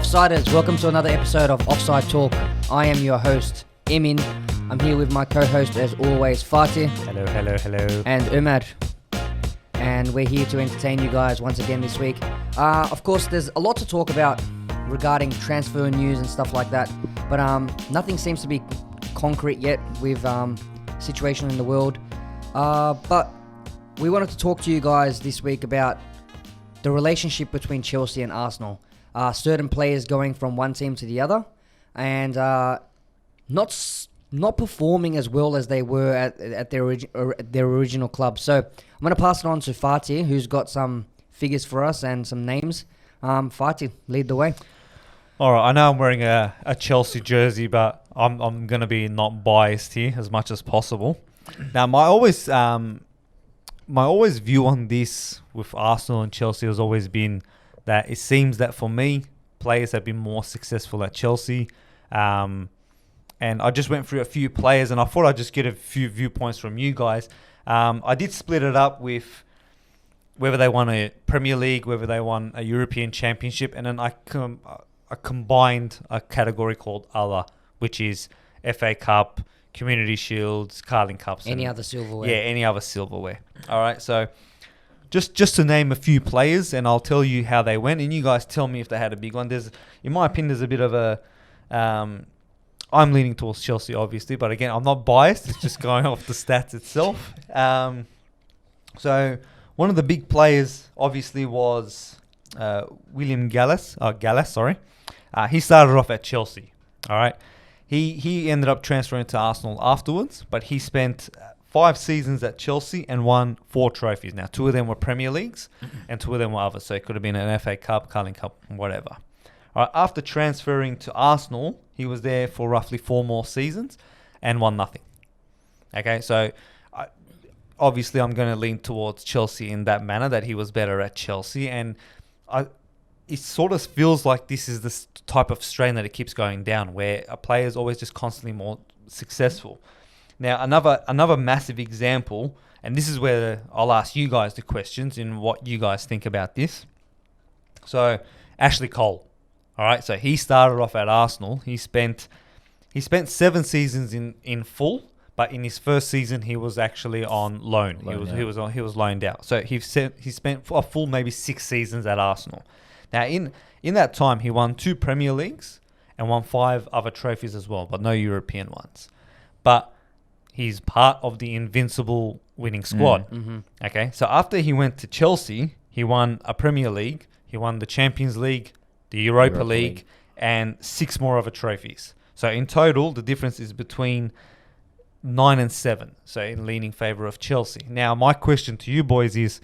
Offsiders, welcome to another episode of Offside Talk. I am your host, Emin. I'm here with my co-host, as always, Fatih. Hello. And Omer. And we're here to entertain you guys once again this week. Of course, there's a lot to talk about regarding transfer news and stuff like that. But nothing seems to be concrete yet with situation in the world. But we wanted to talk to you guys this week about the relationship between Chelsea and Arsenal. Certain players going from one team to the other and not performing as well as they were at their original club. So I'm going to pass it on to Fatih, who's got some figures for us and some names. Fatih, lead the way. All right, I know I'm wearing a Chelsea jersey, but I'm going to be not biased here as much as possible. Now, my always view on this with Arsenal and Chelsea has always been that it seems that for me, players have been more successful at Chelsea. And I just went through a few players and I thought I'd just get a few viewpoints from you guys. I did split it up with whether they won a Premier League, whether they won a European Championship, and then I combined a category called Other, which is FA Cup, Community Shields, Carling Cups. Any other silverware. Yeah, any other silverware. All right, so just to name a few players, and I'll tell you how they went, and you guys tell me if they had a big one. In my opinion, there's a bit of a... I'm leaning towards Chelsea, obviously, but again, I'm not biased. It's just going off the stats itself. So one of the big players, obviously, was William Gallas. He started off at Chelsea. All right. He ended up transferring to Arsenal afterwards, but he spent 5 seasons at Chelsea and won 4 trophies. Now, 2 of them were Premier Leagues and 2 of them were others. So it could have been an FA Cup, Carling Cup, whatever. All right, after transferring to Arsenal, he was there for roughly 4 more seasons and won nothing. Okay, so obviously I'm going to lean towards Chelsea in that manner, that he was better at Chelsea. And it sort of feels like this is the type of strain that it keeps going down, where a player is always just constantly more successful. Now, another massive example, and this is where I'll ask you guys the questions and what you guys think about this. So, Ashley Cole. All right, so he started off at Arsenal. He spent 7 seasons in full, but in his first season he was actually on loan. He was loaned out. So he spent a full maybe 6 seasons at Arsenal. Now in that time he won 2 Premier Leagues and won 5 other trophies as well, but no European ones. But he's part of the invincible winning squad. Mm-hmm. Okay, so after he went to Chelsea, he won a Premier League, he won the Champions League, the Europa League, and 6 more other trophies. So in total, the difference is between 9 and 7. So in leaning favour of Chelsea. Now, my question to you boys is,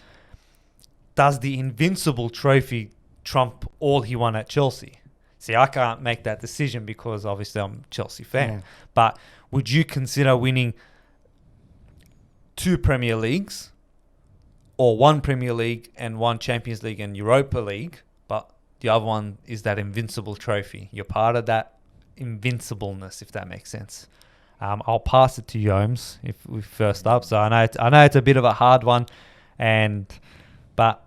does the Invincible trophy trump all he won at Chelsea? See, I can't make that decision because obviously I'm a Chelsea fan. Yeah. But would you consider winning 2 Premier Leagues or 1 Premier League and 1 Champions League and Europa League, but the other one is that Invincible trophy? You're part of that invincibleness, if that makes sense. I'll pass it to you, Holmes, if we first up. So I know it's a bit of a hard one, but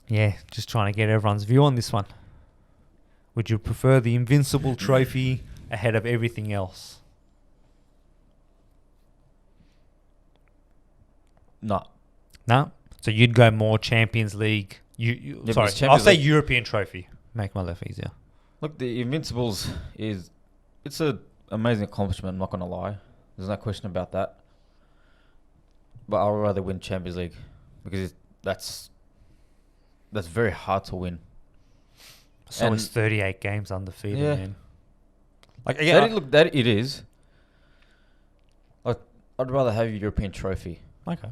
yeah, just trying to get everyone's view on this one. Would you prefer the Invincible trophy ahead of everything else? No. So you'd go more Champions League. I'll say European trophy. Make my life easier. Look, the Invincibles it's an amazing accomplishment, I'm not going to lie. There's no question about that. But I'd rather win Champions League because that's very hard to win. So it's 38 games undefeated, yeah. Man. That it is. I'd rather have a European trophy. Okay.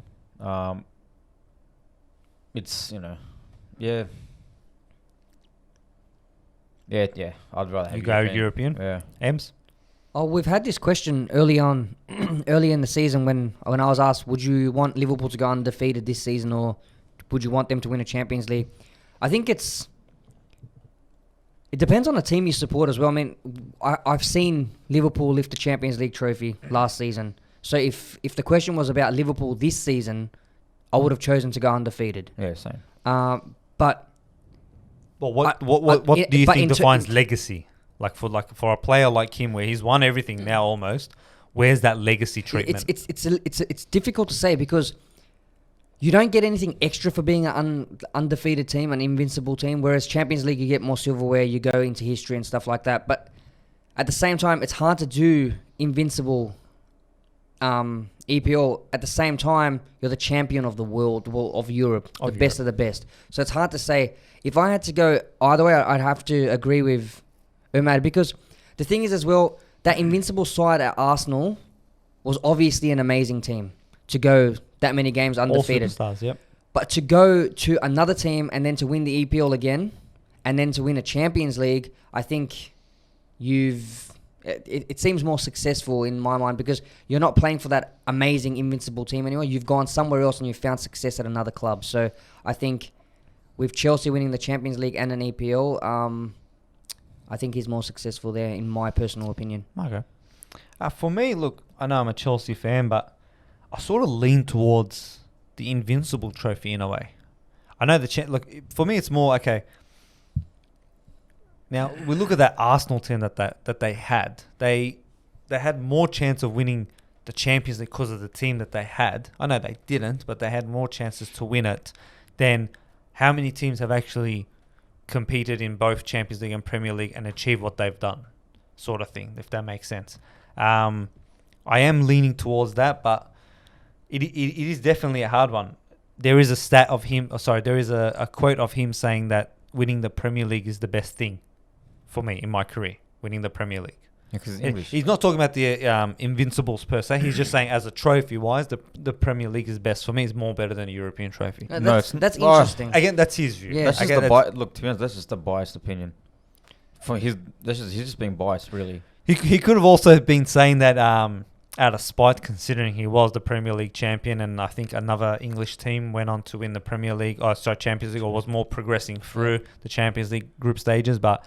It's, yeah. Yeah. I'd rather have you go European. Yeah. Ems? Oh, we've had this question early in the season when I was asked, would you want Liverpool to go undefeated this season or would you want them to win a Champions League? I think it depends on the team you support as well. I mean, I've seen Liverpool lift the Champions League trophy last season. So if the question was about Liverpool this season, I would have chosen to go undefeated. Yeah, same. But But what do you but think into- defines legacy? For a player like him, where he's won everything now almost, where's that legacy treatment? It's difficult to say because you don't get anything extra for being an undefeated team, an invincible team. Whereas Champions League, you get more silverware, you go into history and stuff like that. But at the same time, it's hard to do invincible EPL. At the same time, you're the champion of the world, of Europe, the best of the best. So it's hard to say. If I had to go either way, I'd have to agree with Omer, because the thing is as well, that invincible side at Arsenal was obviously an amazing team to go that many games undefeated. All superstars, yep. But to go to another team and then to win the EPL again and then to win a Champions League, I think it seems more successful in my mind because you're not playing for that amazing invincible team anymore. You've gone somewhere else and you've found success at another club. So I think with Chelsea winning the Champions League and an EPL, I think he's more successful there, in my personal opinion. Okay. For me, look, I know I'm a Chelsea fan, but I sort of lean towards the Invincible trophy in a way. I know look, for me, it's more, okay. Now, we look at that Arsenal team that they had. They had more chance of winning the Champions League because of the team that they had. I know they didn't, but they had more chances to win it than how many teams have actually competed in both Champions League and Premier League and achieved what they've done, sort of thing, if that makes sense. I am leaning towards that, but it is definitely a hard one. There is a stat of him, there is a quote of him saying that winning the Premier League is the best thing for me in my career, winning the Premier League. Because it's English. He's not talking about the Invincibles per se. He's just saying as a trophy-wise, the Premier League is best. For me, it's more better than a European trophy. That's interesting. Again, that's his view. Yeah. That's just look, to be honest, that's just a biased opinion. He's just being biased, really. He could have also been saying that out of spite, considering he was the Premier League champion, and I think another English team went on to win the Premier League, Champions League, or was more progressing through the Champions League group stages. But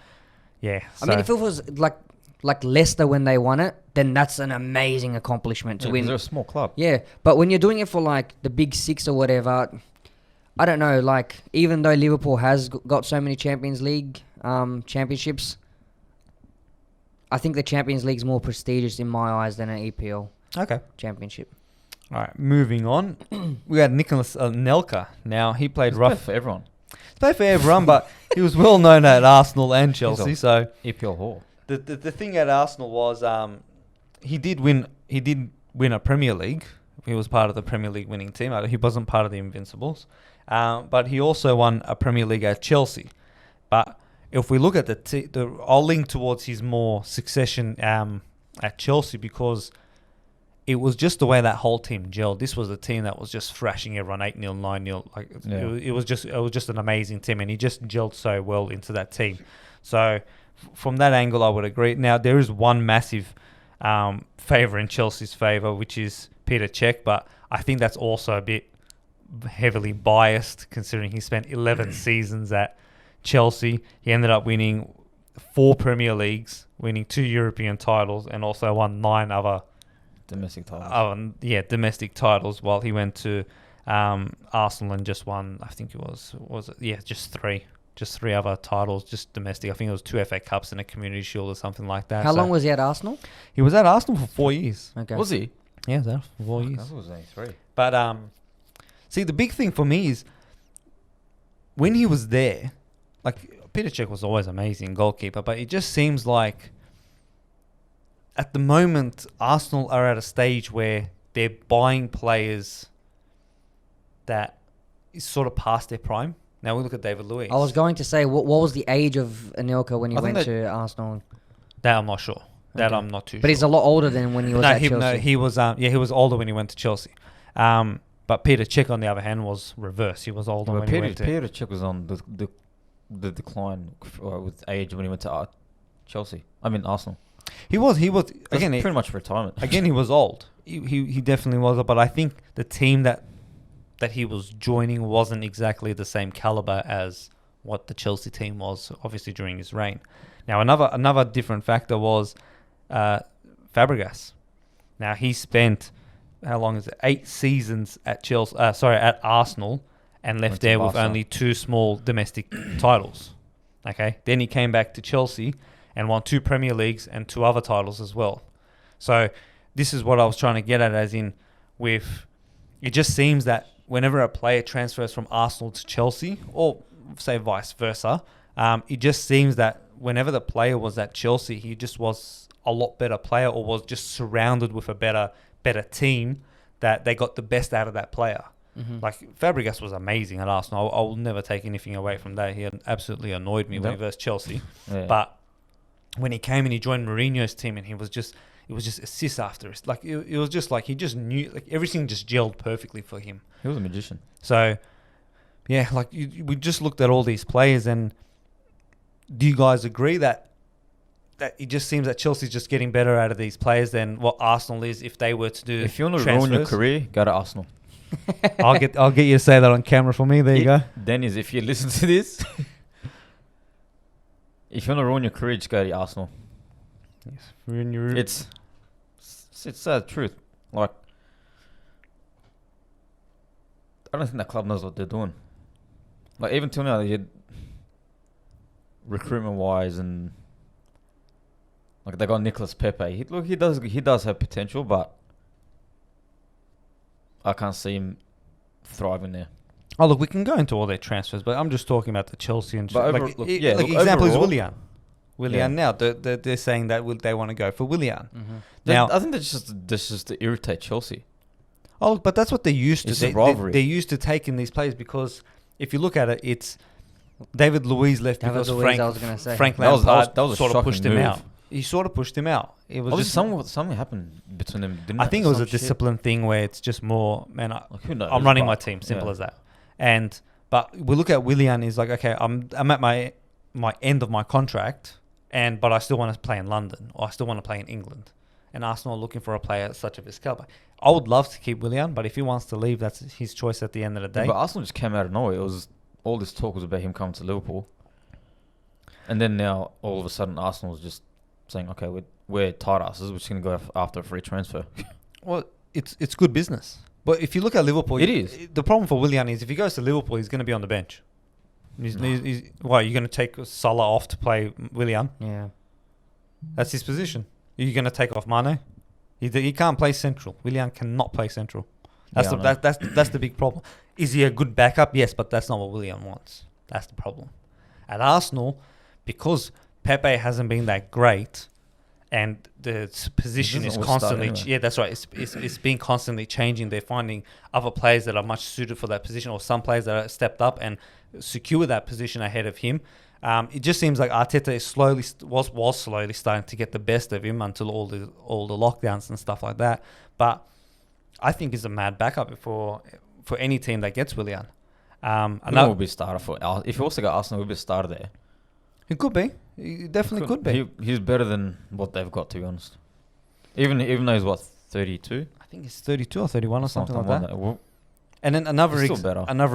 yeah, I mean, if it was like Leicester when they won it, then that's an amazing accomplishment to win. They're a small club. Yeah, but when you're doing it for like the big six or whatever, I don't know. Like, even though Liverpool has got so many Champions League championships, I think the Champions League's more prestigious in my eyes than an EPL championship. All right, moving on. We had Nicholas Nelker. Now, he played rough for everyone. He's played for everyone, but he was well known at Arsenal and Chelsea. So EPL whore. The thing at Arsenal was he did win a Premier League. He was part of the Premier League winning team. He wasn't part of the Invincibles. But he also won a Premier League at Chelsea. But if we look at I'll lean towards his more succession at Chelsea because it was just the way that whole team gelled. This was a team that was just thrashing everyone 8-0, 9-0. It was just an amazing team, and he just gelled so well into that team. So from that angle, I would agree. Now, there is one massive favour in Chelsea's favour, which is Peter Cech, but I think that's also a bit heavily biased considering he spent 11 seasons at Chelsea. He ended up winning 4 Premier Leagues, winning 2 European titles, and also won 9 other domestic titles. Domestic titles, while he went to Arsenal and just won, I think it was just 3. Just 3 other titles, just domestic. I think it was 2 FA Cups and a Community Shield or something like that. How long was he at Arsenal? He was at Arsenal for 4 years. Okay. Was he? Yeah, he was there for 4 years. I thought it was only 3. But see, the big thing for me is when he was there, like Peter Cech was always amazing goalkeeper, but it just seems like at the moment Arsenal are at a stage where they're buying players that is sort of past their prime. Now we look at David Luiz. I was going to say, what was the age of Nelker when he went to Arsenal? That I'm not sure. That Okay. I'm not too sure. But he's a lot older than when he was at Chelsea. No, he was. He was older when he went to Chelsea. But Peter Cech, on the other hand, was reverse. He was older when he went to. Peter Cech was on the decline with age when he went to Chelsea. I mean Arsenal. He was again pretty much retirement. Again, he was old. He definitely was. But I think the team that he was joining wasn't exactly the same caliber as what the Chelsea team was, obviously during his reign. Now, another different factor was Fabregas. Now, he spent, how long is it? 8 seasons at at Arsenal, and left there with only 2 small domestic titles. Okay, then he came back to Chelsea and won 2 Premier Leagues and 2 other titles as well. So this is what I was trying to get at, as in with it just seems that whenever a player transfers from Arsenal to Chelsea, or say vice versa, it just seems that whenever the player was at Chelsea, he just was a lot better player, or was just surrounded with a better team, that they got the best out of that player. Mm-hmm. Like Fabregas was amazing at Arsenal. I will never take anything away from that. He had absolutely annoyed me when he versed Chelsea. Yeah. But when he came and he joined Mourinho's team, and it was just assist after assist. Like it was just like he just knew, like everything just gelled perfectly for him. He was a magician. So yeah, like we just looked at all these players, and do you guys agree that it just seems that Chelsea's just getting better out of these players than what Arsenal is if they were to do? If you want to ruin your career, go to Arsenal. I'll get you to say that on camera for me. There you go. Dennis, if you listen to this, if you want to ruin your career, just go to Arsenal. Yes, ruin your. It's the truth. Like, I don't think that club knows what they're doing. Like, even till now, recruitment wise, and like they got Nicolas Pepe. He does have potential, but I can't see him thriving there. Oh look, we can go into all their transfers, but I'm just talking about the Chelsea and But example overall, is Willian. Now they're saying that they want to go for Willian. Mm-hmm. Now I think that's just to irritate Chelsea. Oh look, but that's what they're used to. It's a rivalry. They're used to taking these players, because if you look at it, it's David Luiz left because Frank Lampard that was a sort of pushed him move. out. He sort of pushed him out. It was just something happened between them. Didn't I it? think it was Some a discipline thing where it's just more, man, who knows? I'm running my team, simple as that. But we look at Willian, is like, okay, I'm at my end of my contract, but I still want to play in London, or I still want to play in England. And Arsenal are looking for a player such of his caliber. I would love to keep Willian, but if he wants to leave, that's his choice at the end of the day. Yeah, but Arsenal just came out of nowhere. It was all this talk was about him coming to Liverpool, and then now all of a sudden Arsenal's just saying, okay, we're tight asses. We're just going to go after a free transfer. Well, it's good business. But if you look at Liverpool, it is. The problem for Willian is if he goes to Liverpool, he's going to be on the bench. Why, you're going to take Salah off to play Willian? Yeah. That's his position. You're going to take off Mane? He can't play central. Willian cannot play central. That's the big problem. Is he a good backup? Yes, but that's not what Willian wants. That's the problem. At Arsenal, because Pepe hasn't been that great, and the position is constantly that's right. It's been constantly changing. They're finding other players that are much suited for that position, or some players that have stepped up and secured that position ahead of him. It just seems like Arteta is was slowly starting to get the best of him until all the lockdowns and stuff like that. But I think he's a mad backup for any team that gets Willian. Will be a starter for. If he also got Arsenal, he'll be a starter there. He could be. He definitely could be. He's better than what they've got, to be honest. Even though he's 32. I think he's 32 or 31 or something like that. Well, and then another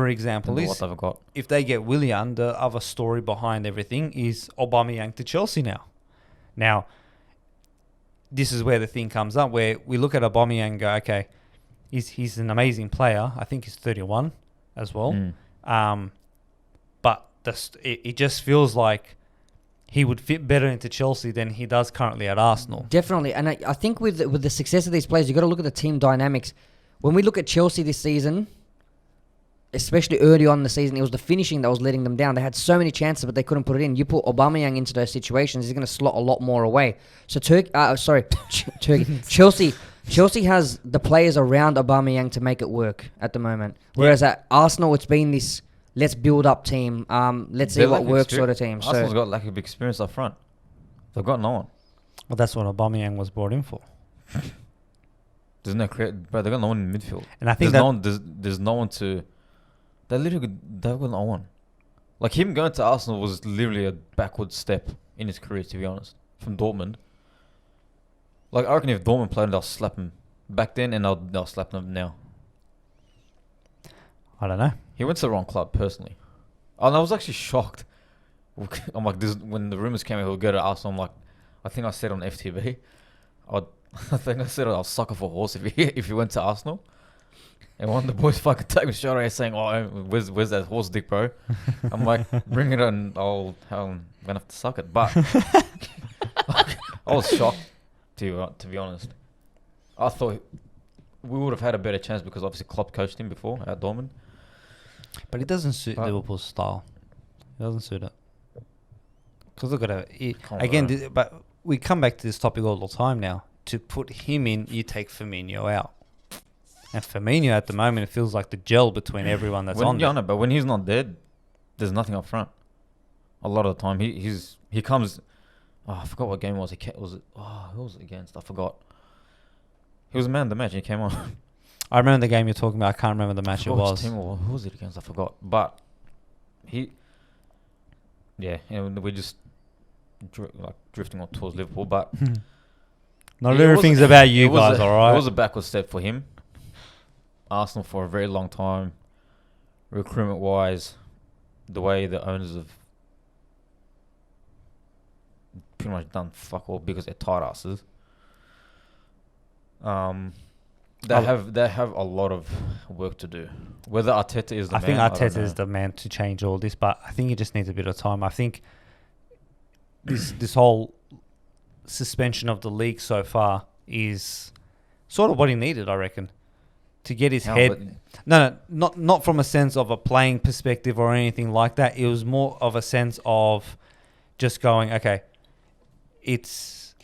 example is what they've got. If they get Willian, the other story behind everything is Aubameyang to Chelsea now. Now, this is where the thing comes up, where we look at Aubameyang and go, okay, he's an amazing player. I think he's 31 as well. But it just feels like he would fit better into Chelsea than he does currently at Arsenal. Definitely. And I think with the success of these players, you've got to look at the team dynamics. When we look at Chelsea this season, especially early on in the season, it was the finishing that was letting them down. They had so many chances, but they couldn't put it in. You put Aubameyang into those situations, he's going to slot a lot more away. So Chelsea has the players around Aubameyang to make it work at the moment. Whereas at Arsenal, it's been this let's build up team, let's see what works sort of team. Arsenal's got lack of experience up front. They've got no one. Well, that's what Aubameyang was brought in for. There's no but they've got no one in midfield. And I think there's no one to. They've got no one. Like him going to Arsenal was literally a backward step in his career, to be honest, from Dortmund. Like I reckon if Dortmund played, they'll slap him back then, and they'll slap him now. I don't know. He went to the wrong club, personally. And I was actually shocked. I'm like, when the rumours came out he'll go to Arsenal, I'm like, I think I said on FTV, I think I said I'll suck off a horse if he went to Arsenal. And one of the boys fucking take me shot at saying, "Oh, where's that horse dick, bro?" I'm like, "Bring it on. I'm gonna have to suck it." But I was shocked, to be honest. I thought we would have had a better chance because obviously Klopp coached him before at Dortmund. But it doesn't suit Liverpool's style. It doesn't suit it. Because look at it. But we come back to this topic all the time now. To put him in, you take Firmino out. And Firmino at the moment, it feels like the gel between everyone that's on there. Yeah, no, but when he's not there, there's nothing up front. A lot of the time, he comes. Oh, I forgot what game it was. Who was it against? I forgot. He was a man of the match. And he came on. I remember the game you're talking about. I can't remember the match it was. Who was it against? I forgot. But and we just drifting on towards Liverpool. But not everything's about you guys, all right? It was a backward step for him. Arsenal for a very long time, recruitment-wise, the way the owners have pretty much done fuck all because they're tight asses. They have a lot of work to do. Whether Arteta is the man, I think Arteta is the man to change all this, but I think he just needs a bit of time. I think this whole suspension of the league so far is sort of what he needed, I reckon. To get his head... No, not from a sense of a playing perspective or anything like that. It was more of a sense of just going, okay, it's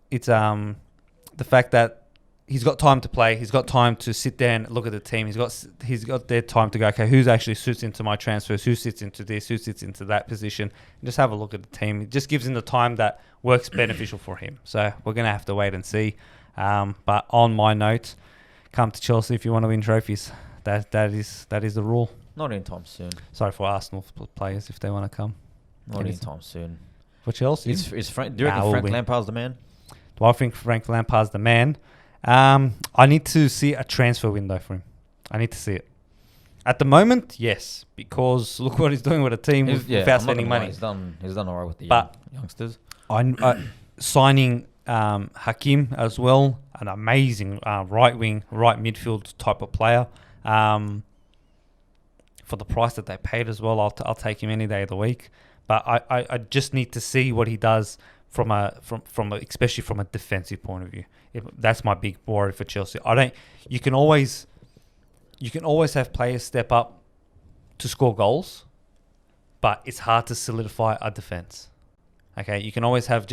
the fact that he's got time to play. He's got time to sit there and look at the team. He's got their time to go, okay, who's actually suits into my transfers? Who sits into this? Who sits into that position? And just have a look at the team. It just gives him the time that works beneficial for him. So we're going to have to wait and see. But on my note... Come to Chelsea if you want to win trophies. That is the rule. Not anytime soon. Sorry for Arsenal players if they want to come. Not anytime soon. For Chelsea? Do you reckon Frank Lampard's the man? Do I think Frank Lampard's the man? I need to see a transfer window for him. I need to see it. At the moment, yes, because look what he's doing with a team without spending money. He's done all right with the youngsters. Signing Hakim as well, an amazing right midfield type of player. For the price that they paid as well, I'll take him any day of the week. But I just need to see what he does especially from a defensive point of view. That's my big worry for Chelsea. You can always have players step up to score goals, but it's hard to solidify a defense. Okay, you can always have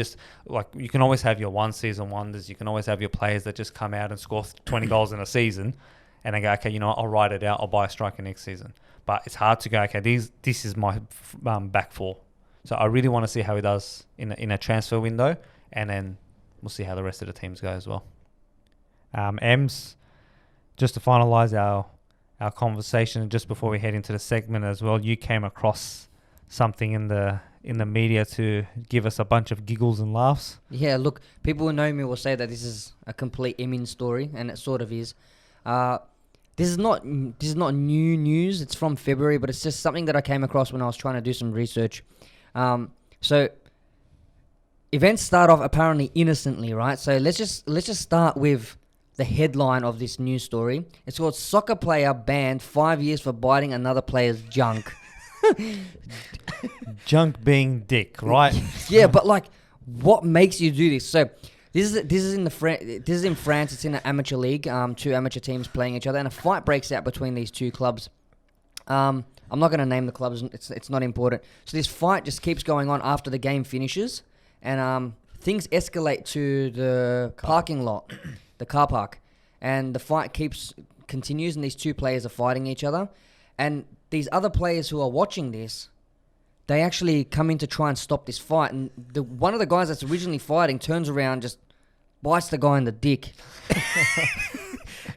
your one season wonders. You can always have your players that just come out and score 20 goals in a season, and they go, okay, you know what, I'll ride it out. I'll buy a striker next season. But it's hard to go, okay, this is my back four. So I really want to see how he does in a transfer window, and then we'll see how the rest of the teams go as well. Ems, just to finalise our conversation, just before we head into the segment as well, you came across something in the media to give us a bunch of giggles and laughs. Yeah, look, people who know me will say that this is a complete Emin story, and it sort of is. This is not new news. It's from February, but it's just something that I came across when I was trying to do some research. So events start off apparently innocently, right? So let's just start with the headline of this news story. It's called "Soccer Player Banned 5 Years for Biting Another Player's Junk." Junk being dick, right? Yeah, but like, what makes you do this? So this is in France. It's in an amateur league. Two amateur teams playing each other, and a fight breaks out between these two clubs. I'm not going to name the clubs. It's not important. So this fight just keeps going on after the game finishes, and things escalate to the parking lot, the car park, and the fight continues, and these two players are fighting each other, and these other players who are watching this, they actually come in to try and stop this fight, and one of the guys that's originally fighting turns around, just bites the guy in the dick.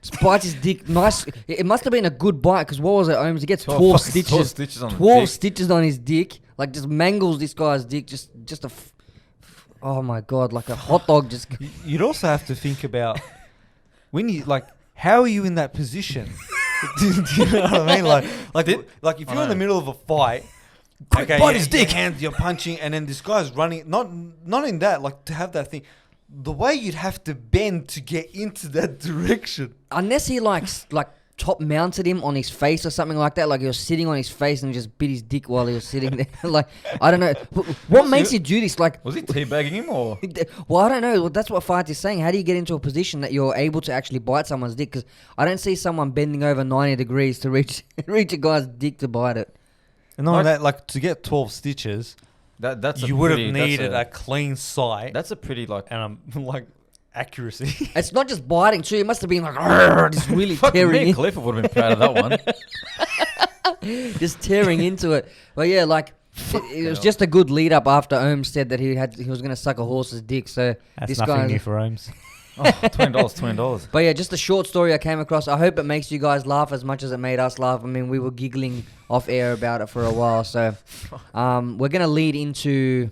Just bites his dick. Nice. It must have been a good bite, because what was it, Holmes? He gets 12 stitches. 12 stitches on his dick. Like, just mangles this guy's dick. Oh my God, like a hot dog. Just. You'd also have to think about when you how are you in that position? Do you know what I mean? Like if you're in the middle of a fight, okay, bite his dick. You're punching, and then this guy's running. Not in that, like, to have that thing. the way you'd have to bend to get into that direction. Unless he like top mounted him on his face or something like that, like he was sitting on his face and just bit his dick while he was sitting there. Like, I don't know. What makes you do this? Like, Was he teabagging him or? well, I don't know. Well, that's what Fight is saying. How do you get into a position that you're able to actually bite someone's dick? Because I don't see someone bending over 90 degrees to reach a guy's dick to bite it. And not only that, like to get 12 stitches, That's you would have needed a clean sight That's a pretty like. and like accuracy. It's not just biting too. It must have been like just really Fuck me, tearing in. Cliff would have been proud of that one. Just tearing into it. But yeah, like it was just a good lead up after Ohm said that he was going to suck a horse's dick. So That's this nothing guy. new for Ohms. Oh, $20. But yeah, just a short story I came across. I hope it makes you guys laugh as much as it made us laugh. I mean, we were giggling off air about it for a while. So we're going to lead into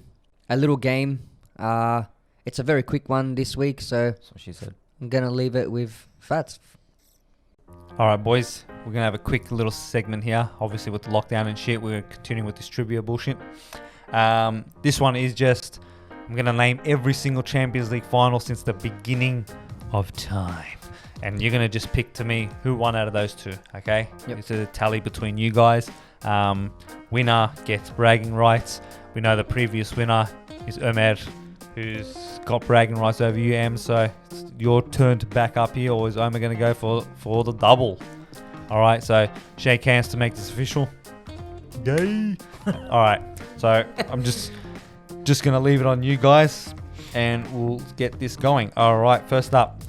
a little game. It's a very quick one this week. So That's what she said. I'm going to leave it with Fats. All right, boys. We're going to have a quick little segment here. Obviously, with the lockdown and shit, we're continuing with this trivia bullshit. This one is just, I'm going to name every single Champions League final since the beginning of time. And you're going to just pick to me who won out of those two, okay? Yep. It's a tally between you guys. Winner gets bragging rights. We know the previous winner is Omer, who's got bragging rights over you, Em. So it's your turn to back up here, or is Omer going to go for the double? All right, so shake hands to make this official. Yay! All right, so I'm just going to leave it on you guys, and we'll get this going. All right, first up,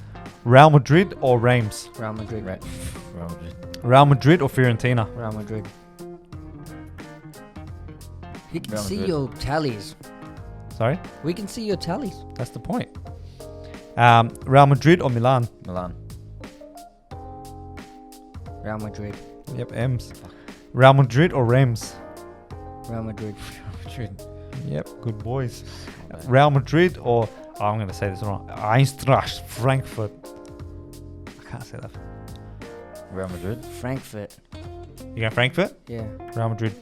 Real Madrid or Reims? Real Madrid. Real Madrid or Fiorentina? Real Madrid. You can Real see Madrid. your tallies. Sorry, We can see your tallies. that's the point. Real Madrid or Milan? Milan. Real Madrid. Yep, M's. Real Madrid or Reims? Real Madrid. Yep, good boys. Real Madrid or, I'm going to say this wrong, Eintracht Frankfurt. I can't say that. Real Madrid. Frankfurt. You going Frankfurt? Yeah. Real Madrid.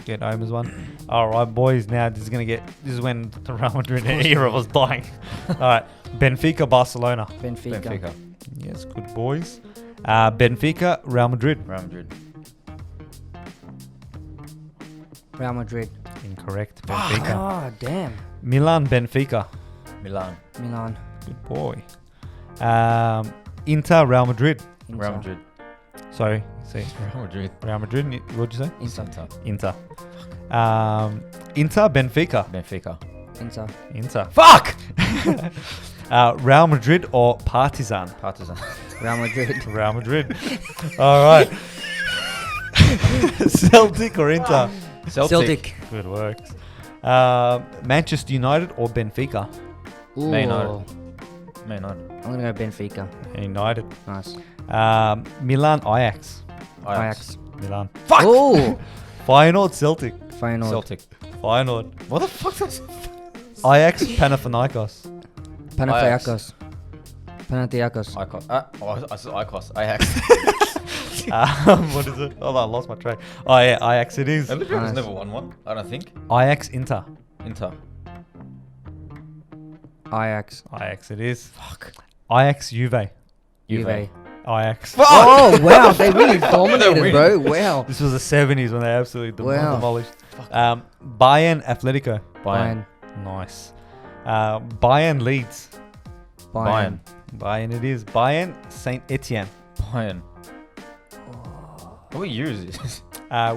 Get Omer's one. All right, boys. Now this is when the Real Madrid era was dying. All right, Benfica, Barcelona. Benfica. Yes, good boys. Benfica, Real Madrid. Real Madrid. Real Madrid. Incorrect. Benfica. Oh, damn. Milan, Benfica. Milan. Milan. Good boy. Inter, Real Madrid. Inter. Real Madrid. Sorry, see. Real Madrid. Real Madrid. What'd you say? Inter. Inter. Inter, Benfica. Benfica. Inter. Inter. Fuck! Real Madrid or Partizan? Partizan. Real Madrid. Real Madrid. All right. Celtic or Inter? Celtic. Good work. Manchester United or Benfica? Ooh. Man United. Man United. I'm going to go Benfica. United. Nice. Milan, Ajax. Ajax. Milan. Fuck! Oh! Feyenoord, Celtic. Feyenoord. Celtic. Feyenoord. What the fuck? That's Ajax, Panathinaikos. Panathinaikos. Panathinaikos. I said Icos. Ajax. What is it? Oh, I lost my track. Oh, yeah, Ajax it is. Liverpool's Nice. never won one. I don't think. Ajax, Inter. Inter. Ajax. Ajax it is. Fuck. Ajax, Juve. Juve. Ajax. Oh, wow. They really dominated, bro. Wow. This was the 70s when they absolutely Wow. demolished. Bayern, Atletico. Bayern. Nice. Bayern, Leeds. Bayern. Bayern it is. Bayern, Saint Etienne. Bayern. What year is this?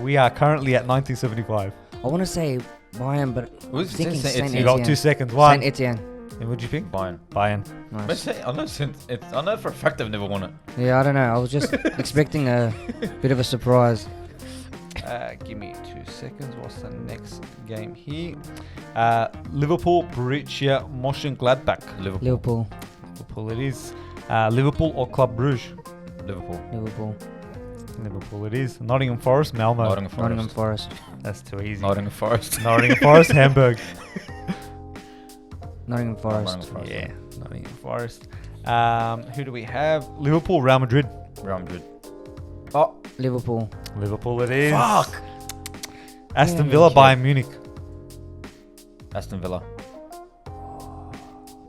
We are currently at 1975. I want to say Bayern, but What is I'm thinking Saint Saint Etienne? You got 2 seconds. One. Saint Etienne. And what'd you pick? Bayern. Bayern. Nice. I know for a fact they've never won it. Yeah, I don't know. I was just expecting a bit of a surprise. Give me 2 seconds. What's the next game here? Liverpool, Borussia Mönchengladbach. Liverpool. Liverpool it is. Liverpool or Club Brugge? Liverpool. Liverpool. Liverpool it is. Nottingham Forest, Malmo. Nottingham Forest. Nottingham Forest. That's too easy. Nottingham Forest. Nottingham Forest, Hamburg. Nottingham Forest. Nottingham Forest. Yeah, Nottingham Forest. Who do we have? Liverpool, Real Madrid. Real Madrid. Oh, Liverpool. Liverpool it is. Fuck. Aston Yeah, Villa, okay. Bayern Munich. Aston Villa.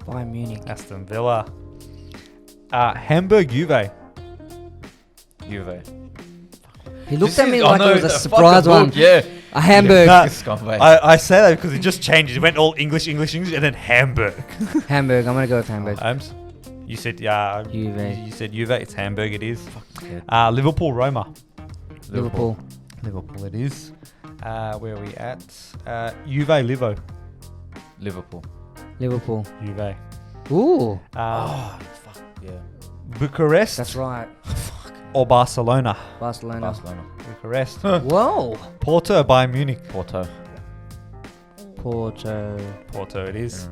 Bayern Munich. Aston Villa. Hamburg Juve. Juve. He looked at me like it was a surprise one. Yeah. A Hamburg. Nah, This scumbag. I say that because it just changed. It went all English, and then Hamburg. Hamburg. I'm gonna go with Hamburg. Holmes, you said Juve. You said Juve. It's Hamburg. It is. Yeah. Liverpool Roma. Liverpool. Liverpool. It is. Where are we at? Juve Livo. Liverpool. Liverpool. Juve. Ooh. Fuck. Yeah. Bucharest. That's right. Or Barcelona. Barcelona. Barcelona. Bucharest. Whoa. Porto or Bayern Munich. Porto. Porto. It is.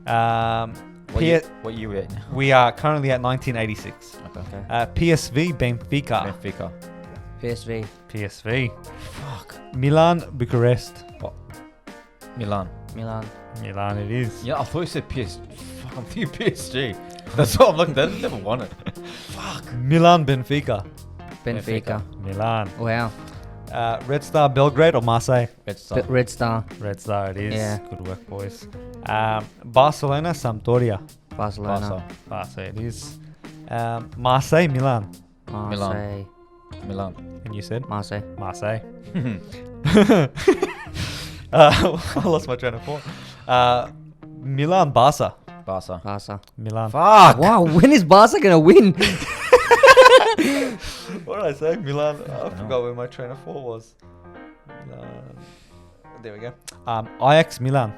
What year are we at now? We are currently at 1986. Okay. PSV Benfica. Benfica. PSV. PSV. Fuck. Milan Bucharest. Milan. Milan. It is. Yeah, I thought you said PS. Fuck, I'm thinking PSG. That's what I'm looking at. They never won it. Fuck. Milan Benfica. Benfica. Milan. Wow. Red Star Belgrade or Marseille. Red Star. Red Star. Red Star. It is. Yeah. Good work, boys. Barcelona Barca. Sampdoria. Barcelona. Barca. It is. Marseille Milan. Marseille. Milan. And you said Marseille. Marseille. I lost my train of thought. Milan Barca. Barca. Barca. Milan. Fuck. Wow, when is Barca gonna win? What did I say? Milan. I forgot where my train of thought was. Milan. There we go. Ajax Milan.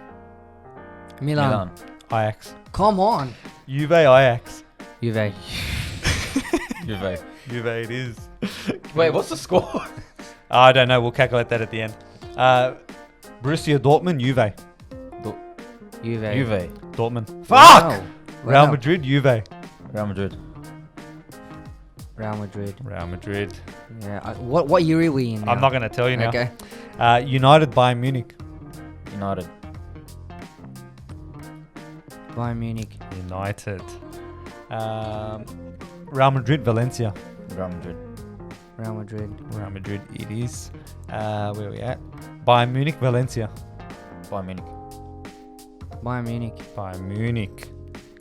Milan. Ajax. Come on. Juve Ajax. Juve. Juve. Juve it is. Wait, what's the score? I don't know. We'll calculate that at the end. Borussia Dortmund Juve. Juve. Juve. Dortmund. Fuck! Wow. Real Wow. Madrid Juve. Real Madrid. Real Madrid. Real Madrid. Yeah. What year are we in now? I'm not going to tell you now. Okay. United Bayern Munich. United. Bayern Munich. United. Real Madrid Valencia. Real Madrid. Real Madrid. Real Madrid it is. Where are we at? Bayern Munich Valencia. Bayern Munich. Bayern Munich. Bayern Munich.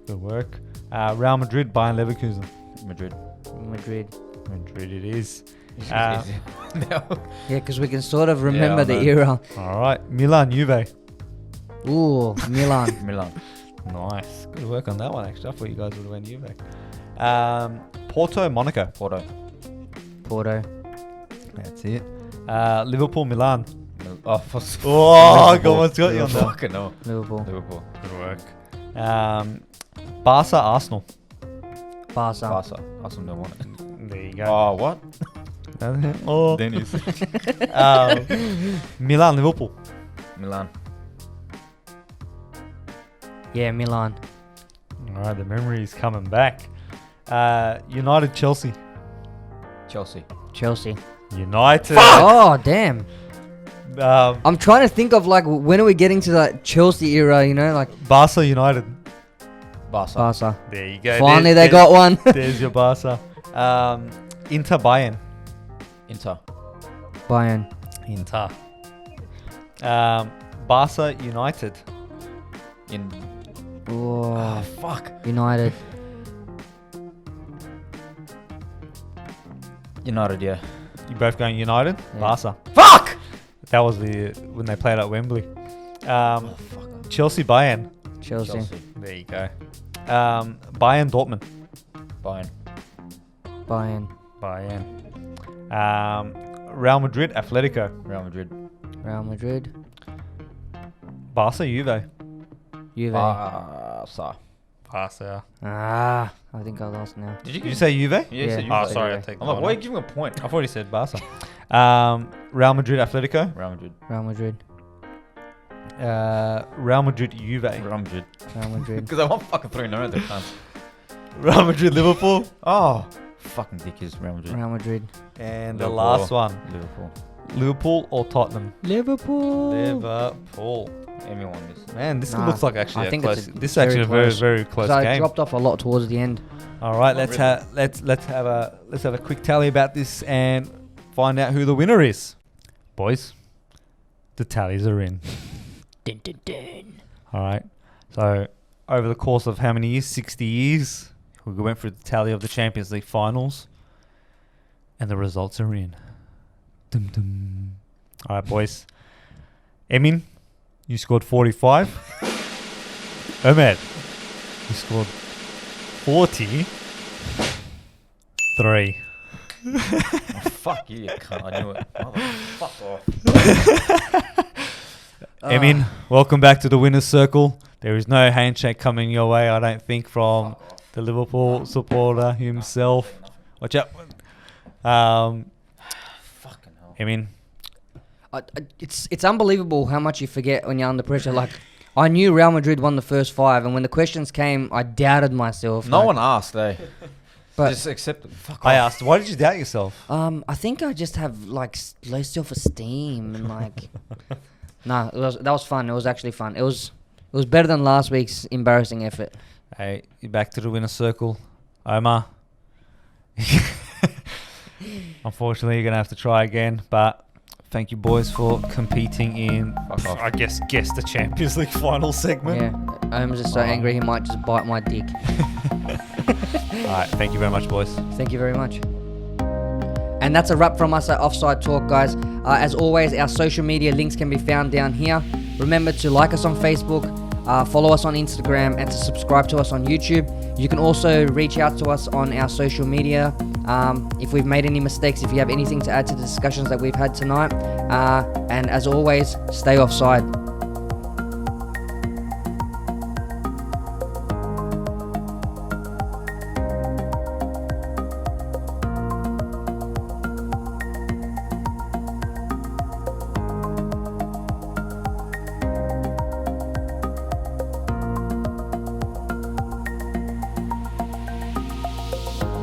Good work. Real Madrid Bayern Leverkusen. Madrid. Madrid. Madrid it is. No. Yeah, because we can sort of remember I the know. era. All right. Milan Juve. Ooh, Milan. Milan. Nice. Good work on that one, actually. I thought you guys would have went Juve. Porto Monaco. Porto. Porto. That's it. Liverpool Milan. Oh, God, what's got you on that? Fucking no. Liverpool. Liverpool. Good work. Barca Arsenal. Barca. Barca. Arsenal don't want it. There you go. Oh, what? Oh. Dennis. Milan Liverpool. Milan. Yeah, Milan. All right, the memory is coming back. United Chelsea. Chelsea. Chelsea. United. Oh, damn. Um, I'm trying to think of like when are we getting to that Chelsea era, you know, like Barca United. Barca. Barca. There you go. Finally, they got one. There's your Barca. Inter Bayern. Inter. Bayern. Inter. Barca United. Oh, Fuck. United. United, yeah. You both going United? Yeah. Barca. Fuck! That was when they played at Wembley. Fuck. Chelsea Bayern. Chelsea. There you go. Bayern Dortmund. Bayern. Bayern. Real Madrid Atletico. Real Madrid. Real Madrid. Barca Juve. Juve. Barca. Barca. Ah, I think I lost now. Did you say Juve? Yeah, Yeah. you said Oh, Juve. sorry. I Juve. take I'm like, that why are one. you giving a point? I thought he said Barca. Real Madrid Atletico. Real Madrid. Real Madrid. Real Madrid Juve. Real Madrid. Real Madrid. Because I want fucking 3-0 at the time. Real Madrid Liverpool. Oh. Fucking dick is Real Madrid. Real Madrid. And the Liverpool. last one. Liverpool. Liverpool or Tottenham? Liverpool. Liverpool. Amy won this. Man, this Nah, looks like actually I a think close. it's a This is very actually a close. very close So I game. dropped off a lot towards the end. All right, Not let's have a quick tally about this and find out who the winner is. Boys, the tallies are in. Dun, dun, dun. All right. So over the course of how many years? 60 years. We went through the tally of the Champions League finals. And the results are in. Dum dum. All right, boys. Emin, you scored 45. Omer, you scored 43. Oh, fuck you, you cunt. I knew it. Fuck off. Emin, welcome back to the winner's circle. There is no handshake coming your way, I don't think, from the Liverpool supporter himself. Watch out. Fucking hell. Emin. It's unbelievable how much you forget when you're under pressure. Like, I knew Real Madrid won the first 5, and when the questions came, I doubted myself. No one asked, eh? But just accept it. Fuck I off. asked, why did you doubt yourself? I think I just have like low self-esteem and like. Nah, that was fun. It was actually fun. It was better than last week's embarrassing effort. Hey, you're back to the winner's circle. Omar. Unfortunately, you're going to have to try again, but thank you, boys, for competing in, I guess the Champions League final segment. Yeah, Omar's just so angry he might just bite my dick. All right, thank you very much, boys. Thank you very much. And that's a wrap from us at Offside Talk, guys. As always, our social media links can be found down here. Remember to like us on Facebook, follow us on Instagram, and to subscribe to us on YouTube. You can also reach out to us on our social media if we've made any mistakes, if you have anything to add to the discussions that we've had tonight. And as always, stay offside.